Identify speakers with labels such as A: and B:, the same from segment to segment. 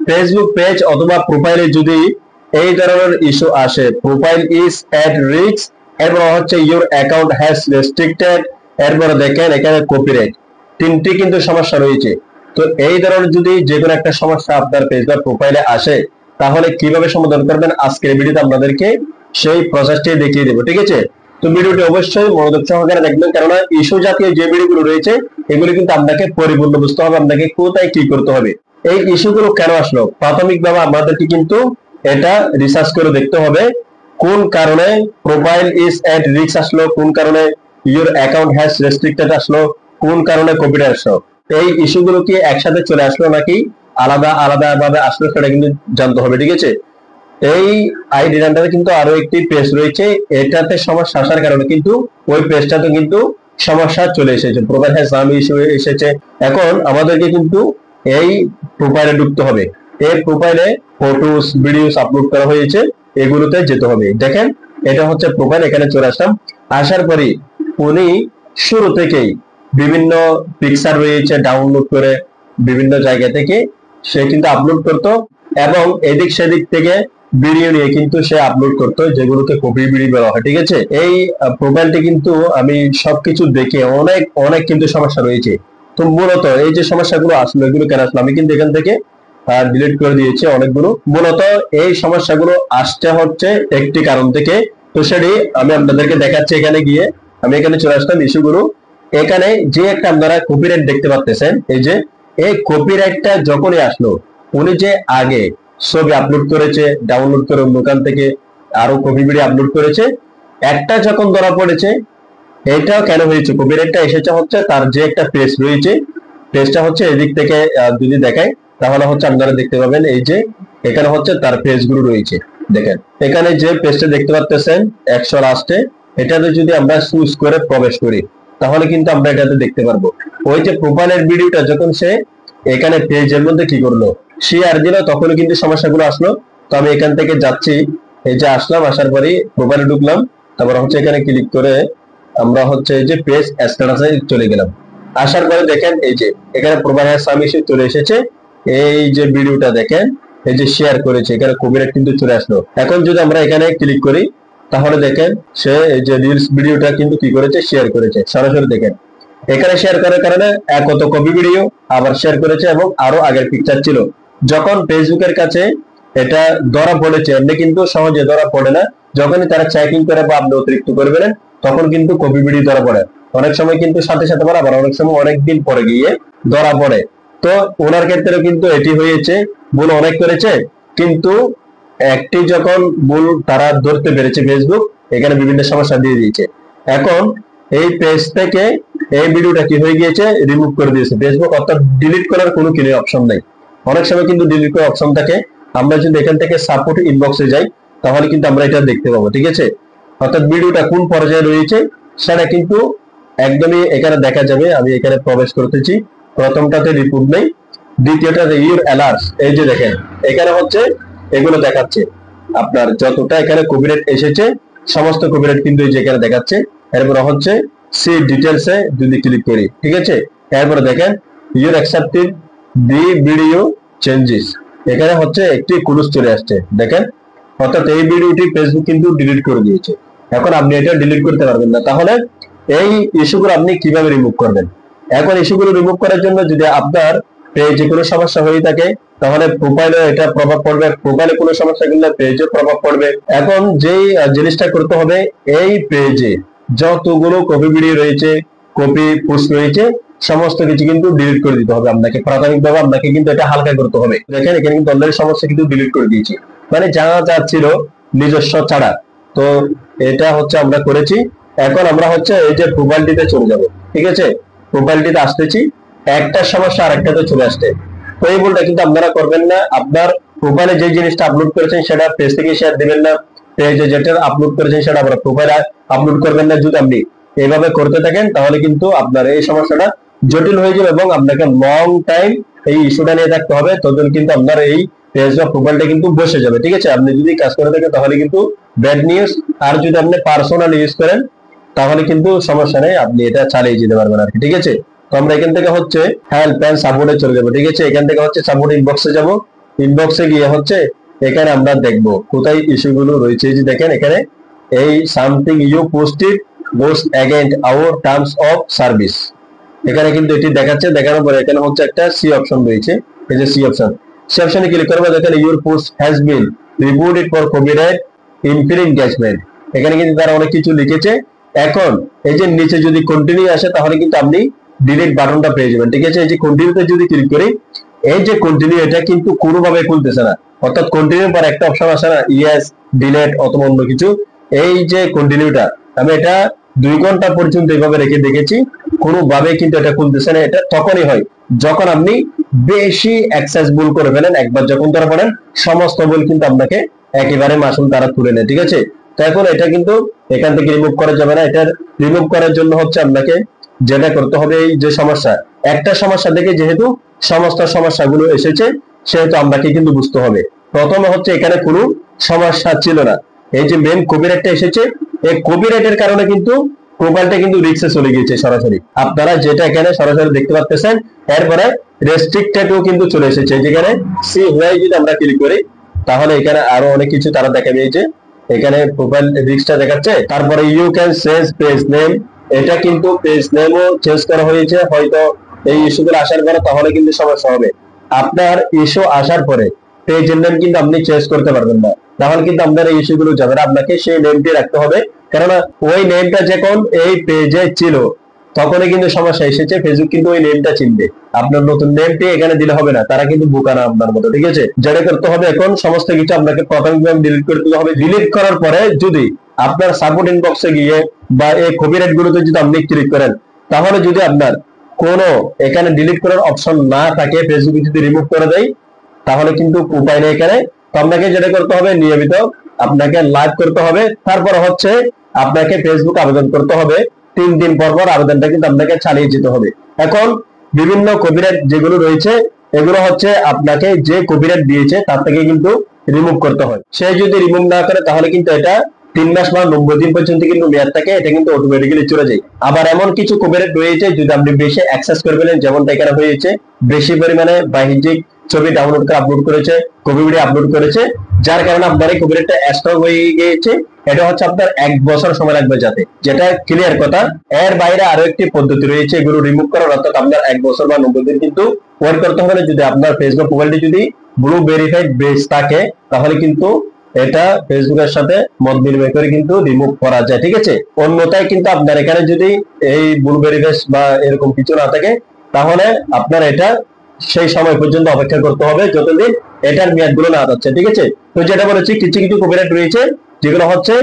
A: Facebook page অথবা প্রোফাইলে যদি এই ধরনের ইস্যু আসে, প্রোফাইল ইজ এট রিস্ক, এরপর হচ্ছে ইউর অ্যাকাউন্ট হ্যাজ রেস্ট্রিক্টেড, এরপর দেখেন এখানে কপিরাইট, তিনটি কিন্তু সমস্যা রয়েছে। তো এই ধরনের যদি যে কোনো একটা সমস্যা আপনার পেজ বা প্রোফাইলে আসে, তাহলে কিভাবে সমাধান করবেন আজকের ভিডিওতে আপনাদেরকে সেই প্রসেসটি দেখিয়ে দেবো, ঠিক আছে? তো ভিডিওটি অবশ্যই মনোযোগ সহকারে দেখবেন, কেননা ইস্যু জাতীয় যে ভিডিওগুলো রয়েছে এগুলো কিন্তু আপনাকে পরিপূর্ণ বুঝতে হবে, আপনাকে কোথায় কি করতে হবে। এই ইস্যুগুলো কেন আসলো, প্রাথমিকভাবে আমাদেরকে কিন্তু এটা রিসার্চ করে দেখতে হবে কোন কারণে প্রোফাইল ইজ এট রিস্ক আসলো, কোন কারণে ইউর অ্যাকাউন্ট হ্যাজ রেস্ট্রিক্টেড আসলো, কোন কারণে কপিরাইট আসলো। এই ইস্যুগুলো কি একসাথে চলে আসলো নাকি আলাদা আলাদা ভাবে আসলো, সেটা কিন্তু জানতে হবে, ঠিক আছে? এই আইডি নাম্বারে কিন্তু আরো একটি পেজ রয়েছে, এটাতে সমস্যা আসার কারণে কিন্তু ওই পেজটাতে কিন্তু সমস্যা চলে এসেছে, প্রোফাইল হ্যাজ নাম ইস্যু এসেছে। এখন আমাদেরকে কিন্তু এই প্রোফাইলে ঢুকতে হবে, এই প্রোফাইলে ফটোস ভিডিওস আপলোড করা হয়েছে, এগুলোতে যেতে হবে। দেখেন এটা হচ্ছে প্রোফাইল, এখানে চলে আসলাম। আসার পরে উনি শুরু থেকেই বিভিন্ন পিকচার রয়েছে ডাউনলোড করে বিভিন্ন জায়গা থেকে সে কিন্তু আপলোড করতো, এবং এদিক সেদিক থেকে ভিডিও নিয়ে কিন্তু সে আপলোড করতো, যেগুলোকে কপি ভিডিও বলা হয়, ঠিক আছে? এই প্রোফাইলটি কিন্তু আমি সবকিছু দেখে অনেক অনেক কিন্তু সমস্যা রয়েছে। তো মূলত এই যে সমস্যাগুলো আসলো, এগুলো কেন আসলো, আমি কিন্তু এখান থেকে ডিলিট করে দিয়েছি অনেকগুলো। মূলত এই সমস্যাগুলো আসতে হচ্ছে একটি কারণ থেকে, তো সেটি আমি আপনাদেরকে দেখাচ্ছি। এখানে গিয়ে আমি এখানে চলে আসলাম ইস্যুগুলো। এখানে যে একটা আপনারা কপিরাইট দেখতে পাচ্ছেন, এই যে এই কপিরাইটটা যখনই আসলো, উনি যে আগে ছবি আপলোড করেছে ডাউনলোড করে দোকান থেকে, আরো কপি ভিডিও আপলোড করেছে, একটা যখন ধরা পড়েছে, এটাও কেন হয়েছে, কপিরাইটটা এসেছে হচ্ছে তার যে একটা পেজ রয়েছে, পেজটা হচ্ছে এদিক থেকে যদি দেখায় তাহলে হচ্ছে আপনারা দেখতে পাবেন এই যে এখানে হচ্ছে তার পেজগুলো রয়েছে। দেখেন এখানে যে পেজটা দেখতে পাচ্ছেন 100 লাস্টে, এটাতে যদি আমরা চুজ করে প্রবেশ করি তাহলে কিন্তু আমরা এটাতে দেখতে পারবো ওই যে প্রোফাইলের ভিডিওটা যখন সে এখানে পেজের মধ্যে কি করলো, শেয়ার দিল, তখনই কিন্তু সমস্যাগুলো আসলো। তো আমি এখান থেকে যাচ্ছি, এই যে আসলাম, আসার পরে প্রোফাইলে ঢুকলাম, তারপর হচ্ছে এখানে ক্লিক করে আমরা হচ্ছে এই যে পেজ স্ট্যাটাসে চলে গেলাম। আসার পরে দেখেন এই যে এখানে প্রোফাইল সাবমিশন চলে এসেছে, এই যে ভিডিওটা দেখেন এই যে শেয়ার করেছে, এখানে কপিরাইট কিন্তু চলে আসলো। এখন যদি আমরা এখানে ক্লিক করি তাহলে দেখেন সে এই যে রিলস ভিডিওটা কিন্তু কি করেছে, শেয়ার করেছে সরাসরি। দেখেন এখানে শেয়ার করার কারণে কত কপি ভিডিও আবার শেয়ার করেছে, এবং আরো আগের পিকচার ছিল। যখন ফেসবুকের কাছে এটা ধরা পড়েছে, এমনি কিন্তু সহজে ধরা পড়ে না, যখনই তারা চেকিং করে বা আপনি অতিরিক্ত করবেন তখন কিন্তু কপি ভিডিও ধরা পড়ে। অনেক সময় কিন্তু সাথে সাথে আবার অনেক সময় অনেকদিন পরে গিয়ে ধরা পড়ে। তো ওনার ক্ষেত্রে কিন্তু এটি হয়েছে, ভুল অনেক করেছে, কিন্তু একটি যখন ভুল তারা ধরতে পেরেছে ফেসবুক, এখানে বিভিন্ন সমস্যা দিয়ে দিয়েছে। এখন এই পেজ থেকে এই ভিডিওটা কি হয়ে গিয়েছে, রিমুভ করে দিয়েছে ফেসবুক, অর্থাৎ ডিলিট করার কোনো অপশন নেই। অনেক সময় কিন্তু ডিলিট করার অপশন থাকে, আমরা যদি এখান থেকে সাপোর্ট ইনবক্সে যাই তাহলে কিন্তু আমরা এটা দেখতে পাবো, ঠিক আছে? অর্থাৎ ভিডিওটা কোন পর্যায়ে রয়েছে সেটা কিন্তু একদমই এখানে দেখা যাবে। আমি এখানে প্রবেশ করতেছি, প্রথমটাতে রিপোর্ট নেই, দ্বিতীয়টাতে ইউর অ্যালার্ট, এই যে দেখেন এখানে হচ্ছে এগুলো দেখাচ্ছে আপনার যতটা এখানে কপিরাইট এসেছে সমস্ত কপিরাইট কিন্তু এই যে এখানে দেখাচ্ছে। এরপর হচ্ছে সি ডিটেলসে যদি ক্লিক করি, ঠিক আছে, এরপর দেখেন your accepted the video changes, এখানে হচ্ছে একটি ক্লুজ চলে আসছে। দেখেন অর্থাৎ এই ভিডিওটি ফেসবুক কিন্তু ডিলিট করে দিয়েছে। এখন আপনি এটা ডিলিট করতে পারবেন না, তাহলে এই ইস্যুগুলো আপনি কিভাবে রিমুভ করবেন? এখন ইস্যুগুলো রিমুভ করার জন্য যদি আপনার পেজে কোনো সমস্যা হয়ে থাকে তাহলে প্রোফাইলে এটা প্রভাব পড়বে, প্রোফাইলে কোনো সমস্যা করলে পেজে প্রভাব পড়বে। এখন যেই জিনিসটা করতে হবে, এই পেজে যতগুলো কপি ভিডিও রয়েছে, কপি পোস্ট রয়েছে, সমস্ত কিছু কিন্তু ডিলিট করে দিতে হবে আপনাকে। প্রাথমিকভাবে আপনাকে কিন্তু এটা হালকা করতে হবে। দেখেন এখানে কিন্তু অলরেডি সমস্ত কিন্তু ডিলিট করে দিয়েছি, মানে যা যা ছিল নিজস্ব ছাড়া। তো এটা হচ্ছে আমরা করেছি। এখন আমরা হচ্ছে এই যে প্রোফাইলটিতে চলে যাব, ঠিক আছে? প্রোফাইলটিতে আসতেছি, একটা সমস্যা আরেকটাতে চলে আসছে। তো এই ভুলটা কিন্তু আপনারা করবেন না। আপনার প্রোফাইলে যে জিনিসটা আপলোড করেছেন সেটা পেজ থেকে শেয়ার দিবেন না, পেজে যেটা আপলোড করেছেন সেটা আপনার প্রোফাইলে আপলোড করবেন না। যদি আপনি এইভাবে করতে থাকেন তাহলে কিন্তু আপনার এই সমস্যাটা জটিল হয়ে যাবে, এবং আপনাকে লং টাইম এই ইস্যুটা নিয়ে থাকতে হবে, তখন কিন্তু আপনার এই পেজ বা প্রোফাইলটা কিন্তু বসে যাবে, ঠিক আছে? আপনি যদি কাজ করে থাকেন তাহলে কিন্তু ব্যাড নিউজ। আর যদি আপনি পার্সোনাল ইউজ করেন তাহলে কিন্তু সমস্যা নেই, আপনি এটা চালিয়ে যেতে পারবেন আর কি, ঠিক আছে? তো আমরা এখান থেকে হচ্ছে হেল্প এন্ড সাপোর্টে চলে যাবো, ঠিক আছে? এখান থেকে হচ্ছে সাপোর্ট ইনবক্সে যাব, ইনবক্সে গিয়ে হচ্ছে এখানে আমরা দেখব কোথায় ইস্যুগুলো রয়েছে। যে দেখেন এখানে এই something you posted goes against our terms of service, এখানে কিন্তু এটি দেখাচ্ছে। দেখানোর পরে এখানে হচ্ছে একটা সি অপশন রয়েছে, এই যে সি অপশন, সি অপশনে ক্লিক করবো। দেখেন your post has been reported for copyright infringement, এখানে কিন্তু তারা অনেক কিছু লিখেছে। এখন এই যে নিচে যদি কন্টিনিউ আসে তাহলে কিন্তু আপনি ডিলিট বাটনটা পেয়ে যাবেন, ঠিক আছে। এই যে কন্টিনিউতে যদি ক্লিক করি, এই যে কন্টিনিউ এটা কিন্তু কোনোভাবে খুলতেছে না, অর্থাৎ কন্টিনিউ পর একটা অপশন আসে না, ইয়েস ডিলিট অথবা অন্য কিছু, এই যে কন্টিনিউটা আমি এটা 2 ঘন্টা পর্যন্ত এইভাবে রেখে দেখেছি, কোনোভাবে কিন্তু এটা খুলতেছে না। এটা তখনই হয় যখন আপনি বেশি অ্যাক্সেস ভুল করে ফেলেন। একবার যখন ধরা পড়েন সমস্ত ভুল কিন্তু আপনাকে একেবারে মাসুল তারা তুলে নেয়, ঠিক আছে। তো এখন এটা কিন্তু এখান থেকে রিমুভ করা যাবে না। এটার রিমুভ করার জন্য হচ্ছে আপনাকে যেটা করতে হবে, এই যে সমস্যা, একটা সমস্যা থেকে যেহেতু সমস্ত সমস্যাগুলো এসেছে সেহেতু আপনাকে কিন্তু বুঝতে হবে। প্রথমে হচ্ছে এখানে কোনো সমস্যা ছিল না, এই যে মেন কপিরাইটটা এসেছে, এই কপিরাইটের কারণে কিন্তু প্রোফাইলটা কিন্তু রিক্সে চলে গিয়েছে সরাসরি, আপনারা যেটা এখানে সরাসরি দেখতে পাচ্ছেন। এরপরে রেস্ট্রিক্টেডও কিন্তু চলে এসেছে, যেখানে সি হোয়াই যদি আমরা ক্লিক করি তাহলে এখানে আরো অনেক কিছু তারা দেখাবে। এই যে এখানে প্রোফাইল রিস্কটা দেখাচ্ছে, তারপরে you can change page name, এটা কিন্তু পেজ নেমও চেঞ্জ করা হয়েছে। হয়তো এই ইস্যুগুলো আসার পরে তাহলে কিন্তু সমস্যা হবে। আপনার ইস্যু আসার পরে পেজের নেম কিন্তু আপনি চেঞ্জ করতে পারবেন না, তাহলে কিন্তু আপনার এই ইস্যুগুলো যাবে না। আপনাকে সেই নেমটি রাখতে হবে, কেননা ওই নেমটা যখন এই পেজে ছিল তখনই কিন্তু সমস্যা এসেছে। ফেসবুক কিন্তু ওই নেমটা চিনবে, আপনার নতুন নেমটি এখানে দিলে হবে না, তারা কিন্তু বোকা না আপনার মতো, ঠিক আছে। যেটা করতে হবে এখন সমস্ত কিছু আপনাকে প্রাথমিকভাবে ডিলিট করতে হবে। ডিলিট করার পরে যদি আপনার সাপোর্ট ইনবক্সে গিয়ে বা এই কপিরাইট গুলোতে যদি আপনি ক্লিক করেন, তাহলে যদি আপনার কোনো এখানে ডিলিট করার অপশন না থাকে, ফেসবুক যদি রিমুভ করে দেয় তাহলে কিন্তু উপায় নেই এখানে। তো আপনাকে যেটা করতে হবে, নিয়মিত আপনাকে লাইভ করতে হবে, তারপর হচ্ছে আপনাকে ফেসবুক আবেদন করতে হবে। 3 দিন পর পর আবেদনটা কিন্তু আপনাকে চালিয়ে যেতে হবে। এখন বিভিন্ন কপিরাইট যেগুলো রয়েছে এগুলো হচ্ছে আপনাকে যে কপিরাইট দিয়েছে তার থেকে কিন্তু রিমুভ করতে হয়। সে যদি রিমুভ না করে তাহলে কিন্তু এটা 3 মাস বা 90 দিন পর্যন্ত কিন্তু মেয়াদ থাকে, এটা কিন্তু অটোমেটিক্যালি চলে যায়। আবার এমন কিছু কপিরাইট রয়েছে যদি আপনি বেশি অ্যাক্সেস করে ফেলেন, যেমনটা এখানে হয়েছে, বেশি পরিমাণে বাহ্যিক ছবি ডাউনলোড করে আপলোড করেছে, কপি ভিডিও আপলোড করেছে, যার কারণে আপনার এই কপিরাইটটা স্ট্রং হয়ে গিয়েছে। এটা হচ্ছে আপনার 1 বছর সময় লাগবে যাতে, যেটা ক্লিয়ার কথা। এর বাইরে আরো একটি পদ্ধতি রয়েছে এগুলো রিমুভ করার, অর্থাৎ আপনার 1 বছর বা 90 দিন কিন্তু ওয়েট করতে হবে না। যদি আপনার ফেসবুক প্রোফাইলটি যদি ব্লু ভেরিফাইড বেজ থাকে তাহলে কিন্তু এটা ফেসবুকের সাথে মত বিনিময় করে কিন্তু রিমুভ করা যায়, ঠিক আছে। অন্যথায় কিন্তু আপনার এখানে যদি এই ব্লু ভেরিফাইড বা এরকম কিছু না থাকে তাহলে আপনার এটা সেই সময় পর্যন্ত অপেক্ষা করতে হবে যতদিন এটার মেয়াদগুলো না যাচ্ছে, ঠিক আছে। তো যেটা বলেছি কিছু কিছু কপিরাইট রয়েছে যেগুলো হচ্ছে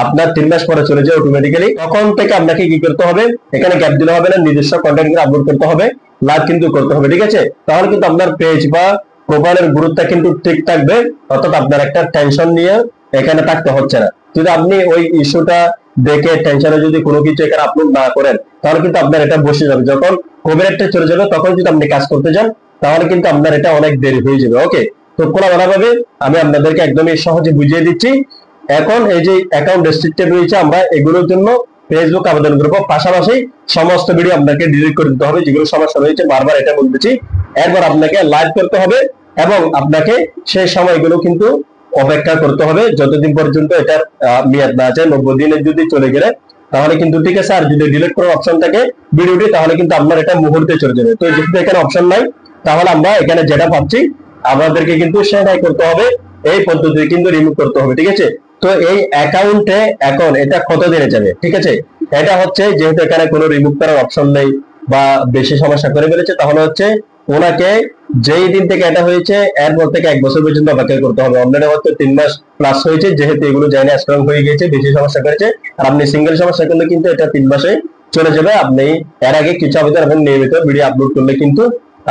A: আপনার 3 মাস পরে চলে যায় অটোমেটিক্যালি, তখন থেকে আপনাকে কি করতে হবে, এখানে গ্যাপ দিলে হবে না, নিজস্ব কন্টেন্ট আপলোড করতে হবে, লাইভ কিন্তু করতে হবে, ঠিক আছে। তাহলে কিন্তু আপনার পেজ বা প্রোফাইলের গুরুত্ব কিন্তু ঠিক থাকবে, অর্থাৎ আপনার একটা টেনশন নিয়ে এখানে থাকতে হচ্ছে না। যদি আপনি ওই ইস্যুটা দেখে টেনশনে যদি কোনো কিছু এখানে আপলোড না করেন তাহলে কিন্তু আপনার এটা বসে যাবে। যখন কপিরাইটটা চলে যাবে তখন যদি আপনি কাজ করতে যান তাহলে কিন্তু আপনার এটা অনেক দেরি হয়ে যাবে। ওকে, তো খোলামেলাভাবে আমি আপনাদেরকে একদমই সহজে বুঝিয়ে দিচ্ছি। এখন এই যে অ্যাকাউন্ট রেস্ট্রিক্টেড রয়েছে, আমরা এগুলোর জন্য ফেসবুক আবেদন করবো, পাশাপাশি সমস্ত ভিডিও আপনাকে ডিলিট করে দিতে হবে যেগুলো সমস্যা রয়েছে, বারবার এটা বলতেছি। এরপর আপনাকে লাইভ করতে হবে এবং আপনাকে সেই সময়গুলো কিন্তু অপেক্ষা করতে হবে যতদিন পর্যন্ত এটার মেয়াদ না আছে। 90 দিনে যদি চলে গেলে তাহলে কিন্তু ঠিক আছে, আর যদি ডিলিট করার অপশন থাকে ভিডিওটি তাহলে কিন্তু আপনার এটা মুহূর্তে চলে যাবে। তো যেহেতু এখানে অপশন নাই তাহলে আমরা এখানে যেটা পাচ্ছি আমাদেরকে কিন্তু সেটাই করতে হবে, এই পদ্ধতি কিন্তু রিমুভ করতে হবে, ঠিক আছে। তো এই অ্যাকাউন্টে এখন এটা কত দিনে যাবে, ঠিক আছে। এটা হচ্ছে যেহেতু এখানে কোনো রিমুভ করার অপশন নেই বা বেশি সমস্যা করে ফেলেছে, তাহলে হচ্ছে ওনাকে যেই দিন থেকে এটা হয়েছে এরপর থেকে 1 বছর পর্যন্ত অপেক্ষা করতে হবে। অলরেডি হচ্ছে 3 মাস প্লাস হয়েছে, যেহেতু এগুলো জানি স্ট্রং হয়ে গেছে, বেশি সমস্যা করেছে। আর আপনি সিঙ্গেল সমস্যা করলে কিন্তু এটা 3 মাসে চলে যাবে। আপনি এর আগে কিছু আবেদন এবং নিয়মিত ভিডিও আপলোড করলে কিন্তু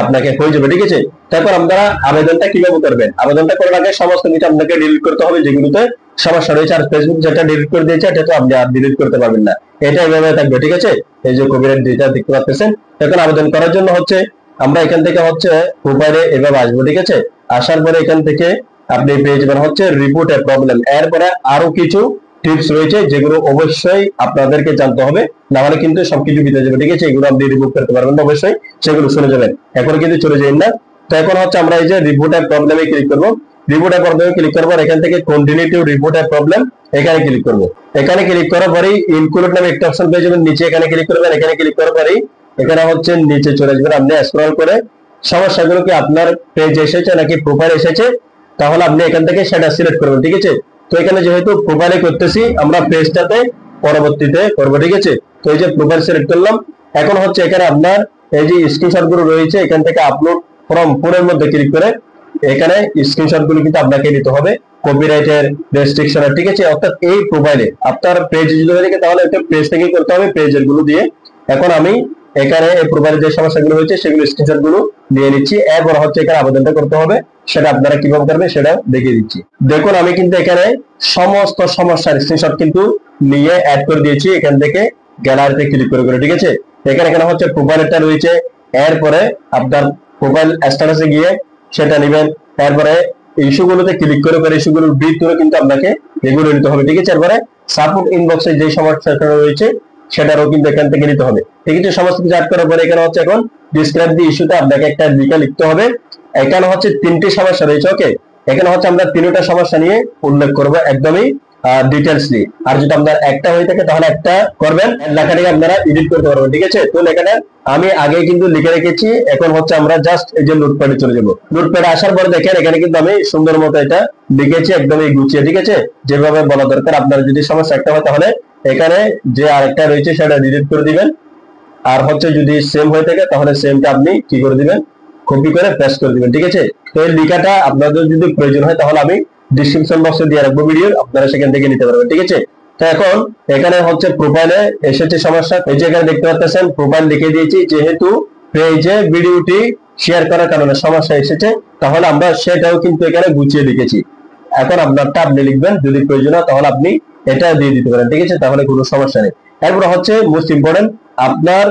A: আপনাকে হয়ে যাবে, ঠিক আছে। তারপর আপনারা আবেদনটা কিভাবে করবেন, আবেদনটা করার আগে সমস্ত কিছু আপনাকে ডিলিট করতে হবে যেগুলোতে সমস্যা রয়েছে। আর ফেসবুক যেটা ডিলিট করে দিয়েছে এটা তো আপনি আর ডিলিট করতে পারবেন না, এটা এভাবে থাকবে, ঠিক আছে। এই যে কপিরাইট যেটা দেখতে পাচ্ছেন, এখন আবেদন করার জন্য হচ্ছে আমরা এখান থেকে হচ্ছে প্রোফাইলে এভাবে আসবো, ঠিক আছে। আসার পরে এখান থেকে আপনি পেয়ে যাবেন হচ্ছে রিপোর্ট এ প্রবলেম। এরপরে আরো কিছু টিপস রয়েছে যেগুলো অবশ্যই আপনাদেরকে জানতে হবে, না হলে কিন্তু সবকিছু বিতে যাবে, ঠিক আছে। এগুলো আপনি রিমুভ করতে পারবেন না, অবশ্যই সেগুলো শুনে যাবেন। এখন কিন্তু চলে যাবেন না, তো এখন হচ্ছে আমরা এই যে রিবুট অ্যাপ প্রবলেমে ক্লিক করব। রিবুট অ্যাপ প্রবলেমে ক্লিক করব, আর এখান থেকে continue to reboot app problem এখানে ক্লিক করব। এখানে ক্লিক করার পরেই ইনক্লুড নামে একটা অপশন পেয়ে যাবেন, নিচে এখানে ক্লিক করবেন। এখানে ক্লিক করার পরেই এখানে হচ্ছে নিচে চলে আসবেন, আপনি স্ক্রল করে সমস্যাগুলো কি আপনার পেজ এসেছে নাকি প্রোফাইল এসেছে, তাহলে আপনি এখান থেকে সেটা সিলেক্ট করবেন। ঠিক আছে, তো এখানে যেহেতু প্রোফাইলে করতেছি, আমরা পেজটাতে পরবর্তীতে করব। ঠিক আছে, তো এই যে প্রোফাইল সিলেক্ট করলাম। এখন হচ্ছে এখানে আপনার এই যে স্ক্রিনশট গুলো রয়েছে, এখান থেকে আপলোড ফ্রম ফোনের মধ্যে ক্লিক করে এখানে স্ক্রিনশট গুলো কিন্তু আপনাকে নিতে হবে কপিরাইটের রেস্ট্রিকশনের। ঠিক আছে, অর্থাৎ এই প্রোফাইলে আপনার পেজ যদি হয়ে থাকে তাহলে একটা পেজ থেকে করতে হবে, পেজের গুলো দিয়ে। এখন আমি এখানে এই প্রোফাইলে যে সমস্যাগুলো হয়েছে সেগুলো স্ক্রিনশট গুলো নিয়ে নিচ্ছি। এরপর হচ্ছে এখানে আবেদনটা করতে হবে, সেটা আপনারা কিভাবে করবেন সেটা দেখিয়ে দিচ্ছি। দেখুন আমি কিন্তু এখানে সমস্ত সমস্যার স্ক্রিনশট কিন্তু নিয়ে অ্যাড করে দিয়েছি এখান থেকে গ্যালারিতে ক্লিক করে করে। ঠিক আছে, এখানে হচ্ছে প্রোফাইলটা রয়েছে, এরপরে আপনার প্রোফাইল স্ট্যাটাসে গিয়ে সেটা নেবেন। তারপরে ইস্যুগুলোতে ক্লিক করে করে ইস্যুগুলোর ভিতরে কিন্তু আপনাকে এগুলো নিতে হবে। ঠিক আছে, এরপরে সাপোর্ট ইনবক্সে যে সমস্যাটা রয়েছে সেটারও কিন্তু এখান থেকে নিতে হবে। ঠিক আছে, সমস্ত কিছু অ্যাড করার পরে এখানে হচ্ছে এখন ডিসক্রাইব দি ইস্যুতে আপনাকে একটা লিখতে হবে। এখানে হচ্ছে 3টি সমস্যা রয়েছে। ওকে, এখানে হচ্ছে আমরা 3টা সমস্যা নিয়ে উল্লেখ করব একদমই ডিটেইলসলি। আর যদি আপনার একটা হয়ে থাকে তাহলে একটা করবেন, লেখাটাকে আপনারা এডিট করতে পারবেন। ঠিক আছে, তো লেখাটা আমি আগে কিন্তু লিখে রেখেছি। এখন হচ্ছে আমরা জাস্ট এই যে নোটপ্যাডে চলে যাব। নোটপ্যাডে আসার পরে দেখেন এখানে কিন্তু আমি সুন্দর মতো এটা লিখেছি একদমই গুছিয়ে। ঠিক আছে, যেভাবে বলা দরকার। আপনার যদি সমস্যা একটা হয় তাহলে এখানে যে আরেকটা রয়েছে সেটা ডিলিট করে দিবেন। আর হচ্ছে যদি সেম হয়ে থাকে তাহলে সেমটা আপনি কি করে দিবেন, কপি করে পেস্ট করে দিবেন। ঠিক আছে, তো এই লেখাটা আপনাদের যদি প্রয়োজন হয় তাহলে আমি ডেসক্রিপশন বক্সে দিয়ে রাখবো ভিডিও, আপনারা সেখান থেকে নিতে পারবেন। ঠিক আছে, তো এখন এখানে হচ্ছে প্রোফাইলে এসেছে সমস্যা। এই যে এখানে দেখতে পাচ্ছেন প্রোফাইল লিখে দিয়েছি, যেহেতু পেজে ভিডিওটি শেয়ার করার কারণে সমস্যা এসেছে তাহলে আমরা সেটাও কিন্তু এখানে গুছিয়ে লিখেছি। এখন আপনারটা আপনি লিখবেন, যদি প্রয়োজন হয় তাহলে আপনি এটা দিয়ে দিতে পারেন। ঠিক আছে, তাহলে কোনো সমস্যা নেই। এরপর হচ্ছে মোস্ট ইম্পর্টেন্ট, আপনার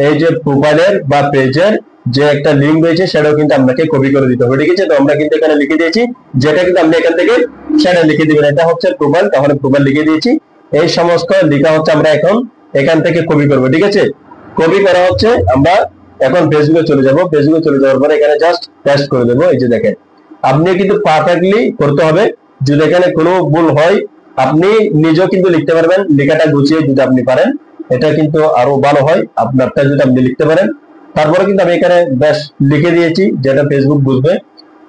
A: এই যে প্রোফাইলের বা পেজের যে একটা লিঙ্ক রয়েছে সেটাও কিন্তু আপনাকে কপি করে দিতে হবে। ঠিক আছে, তো আমরা কিন্তু এখানে লিখে দিয়েছি, যেটা কিন্তু আপনি এখান থেকে সেটা লিখে দিবেন। এটা হচ্ছে প্রোফাইল, তাহলে প্রোফাইল লিখে দিয়েছি। এই সমস্ত লেখা হচ্ছে আমরা এখন এখান থেকে কপি করব। ঠিক আছে, কপি করা হচ্ছে, আমরা এখন ফেসবুকে চলে যাব। ফেসবুকে চলে যাওয়ার পরে এখানে জাস্ট পেস্ট করে দেবো। এই যে দেখেন, আপনি কিন্তু পারফেক্টলি করতে হবে। যদি এখানে কোনো ভুল হয় আপনি নিজেও কিন্তু লিখতে পারবেন, লেখাটা গুছিয়ে যদি আপনি পারেন এটা কিন্তু আরো ভালো হয়, আপনারটা যদি আপনি লিখতে পারেন। তারপরে কিন্তু আমি এখানে বেশ লিখে দিয়েছি যেটা ফেসবুক বুঝবে।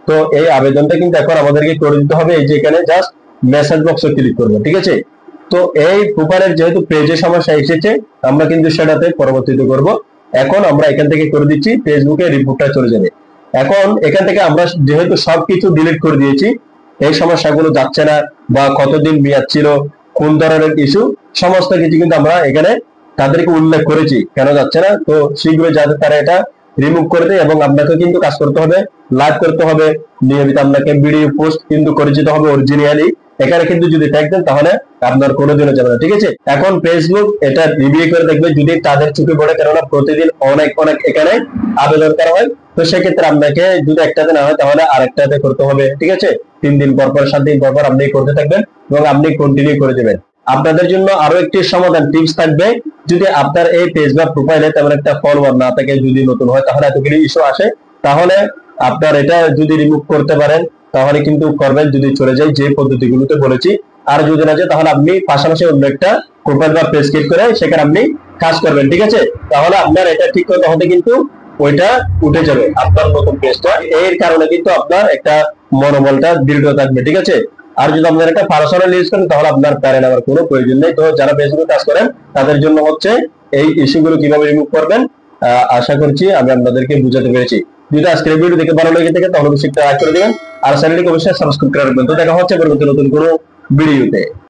A: তো এই আবেদনটা কিন্তু এখন আমাদেরকে করে দিতে হবে। এই যে এখানে জাস্ট মেসেজ বক্সে ক্লিক করবো। ঠিক আছে, তো এই প্রোফাইলের যেহেতু পেজে সমস্যা এসেছে আমরা কিন্তু সেটাতে পরবর্তীতে করব। এখন আমরা এখান থেকে করে দিচ্ছি, ফেসবুকে রিপোর্টটা চলে যাবে। এখন এখান থেকে আমরা যেহেতু সবকিছু ডিলিট করে দিয়েছি, এই সমস্যাগুলো যাচ্ছে না বা কতদিন মেয়াদ ছিল, কোন ধরনের ইস্যু, সমস্ত কিছু কিন্তু আমরা এখানে তাদেরকে উল্লেখ করেছি কেন যাচ্ছে না। তো শীঘ্রই যাতে তারা এটা রিমুভ করে দেয়। এবং আপনাকে কিন্তু কাজ করতে হবে, লাইভ করতে হবে নিয়মিত, আপনাকে ভিডিও পোস্ট কিন্তু করে যেতে হবে অরিজিনালি। এখানে কিন্তু যদি ট্যাগ দেন তাহলে আপনার কোনোদিনও যাবে না। ঠিক আছে, এখন ফেসবুক এটা রিভিউ করে দেখবে যদি তাদের চোখে পড়ে, কেননা প্রতিদিন অনেক অনেক এখানে আবেদন করা হয়। তো সেক্ষেত্রে আপনাকে যদি একটাতে না হয় তাহলে আরেকটাতে করতে হবে। ঠিক আছে, 3 দিন পর পর 7 দিন পর পর আপনি করতে থাকবেন এবং আপনি কন্টিনিউ করে দেবেন। আপনাদের জন্য আরো একটি সমাধান টিপস থাকবে, যদি আপনার এই পেজ বা প্রোফাইলে তেমন একটা ফলোয়ার না থাকে, যদি নতুন হয় তাহলে এতগুলি ইস্যু আসে, তাহলে আপনার এটা যদি রিমুভ করতে পারেন তাহলে কিন্তু করবেন, যদি চলে যায় যে পদ্ধতিগুলোতে বলেছি। আর যদি না যায় তাহলে আপনি পাশাপাশি অন্য একটা প্রোফাইল বা পেজ ক্রিয়েট করে সেখানে আপনি কাজ করবেন। ঠিক আছে, তাহলে আপনার এটা ঠিক করতে হতে কিন্তু ওইটা উঠে যাবে আপনার নতুন পেজটা। এর কারণে কিন্তু আপনার একটা মনোবলটা দৃঢ় থাকবে। ঠিক আছে, আর যদি আপনার একটা পার্সোনাল ইউজ করেন তাহলে আপনার প্যারে নেওয়ার কোনো প্রয়োজন নেই। তো যারা ফেসবুকে কাজ করেন তাদের জন্য হচ্ছে এই ইস্যুগুলো কিভাবে রিমুভ করবেন আশা করছি আমি আপনাদেরকে বুঝাতে পেরেছি। যদি আজকের ভিডিও দেখে ভালো লেগে থাকে তাহলে অবশ্যই একটা লাইক করে দিবেন, আর চ্যানেলটিকে অবশ্যই সাবস্ক্রাইব করে রাখবেন। তো দেখা হচ্ছে পরবর্তী নতুন কোনো ভিডিওতে।